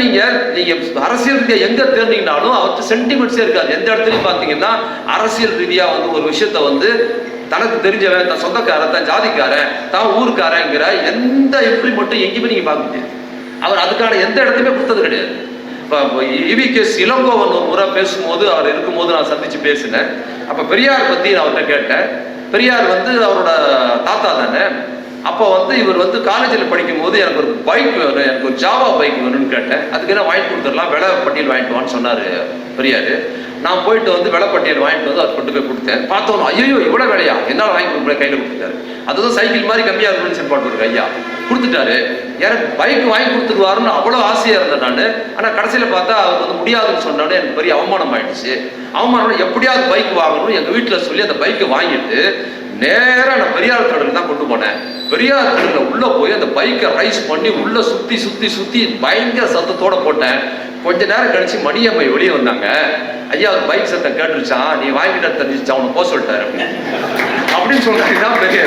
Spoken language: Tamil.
நீங்க அரசியல் ரீதியா எங்க தேர்ந்தீங்கனாலும் அவருக்கு சென்டிமெண்ட்ஸே இருக்காது. எந்த இடத்துலையும் பாத்தீங்கன்னா அரசியல் ரீதியா ஒரு விஷயத்த தனக்கு தெரிஞ்சவன், தன் சொந்தக்காரன், தன் ஜாதிக்காரன், தான் ஊருக்காரங்கிற எந்த இம்ப்ளிமெண்ட்டும் எங்கேயுமே நீங்க பார்க்க முடியாது. அவர் அதுக்கான எந்த இடத்தையுமே கொடுத்தது கிடையாது. இப்போ இவிகேஎஸ் இளங்கோவன் ஒரு முறை பேசும்போது, அவர் இருக்கும்போது நான் சந்திச்சு பேசினேன். அப்ப பெரியார் பத்தி நான் அவர்கிட்ட கேட்டேன். பெரியார் அவரோட தாத்தா தானே. அப்போ இவர் காலேஜில் படிக்கும் போது எனக்கு ஒரு பைக் வேணும், எனக்கு ஒரு ஜாவா பைக் வேணும்னு கேட்டேன். அதுக்கு என்ன வாங்கி கொடுத்துடலாம், விலை பட்டியல் வாங்கிட்டு வான்னு சொன்னார் பெரியார். நான் போயிட்டு விலை பட்டியல் வாங்கிட்டு அவர் கொண்டு போய் கொடுத்தேன். பார்த்தோம், ஐயோ இவ்வளோ விலையா, என்னால் வாங்கி கொடுக்க கையில் கொடுத்துட்டாரு. அதுதான் சைக்கிள் மாதிரி கம்மியாக இருக்குன்னு பாட்டு ஐயா கொடுத்துட்டாரு. எனக்கு பைக் வாங்கி கொடுத்துருவாருன்னு அவ்வளோ ஆசையாக இருந்தேன் நான். ஆனால் கடைசியில் பார்த்தா அவர் முடியாதுன்னு சொன்னாலும் எனக்கு பெரிய அவமானம் ஆயிடுச்சு. அவமானம் எப்படியாவது பைக் வாங்கணும்னு எங்கள் வீட்டில் சொல்லி அந்த பைக்கை வாங்கிட்டு நேராக நான் பெரியார் கடலுக்கு தான் கொண்டு போனேன். பெரியார் கடலில் உள்ளே போய் அந்த பைக்கை ரைஸ் பண்ணி உள்ளே சுற்றி சுற்றி சுற்றி பயங்கர சத்தத்தோடு போட்டேன். கொஞ்ச நேரம் கழிச்சு மணியம்மை வெளியே வந்தாங்க. ஐயா பைக் சத்தம் கேட்டுருச்சான், நீ வாங்கிட்டு தெரிஞ்சிச்சா, அவனை போக சொல்லிட்டாரு அப்படின்னு சொல்றாரு. பெரிய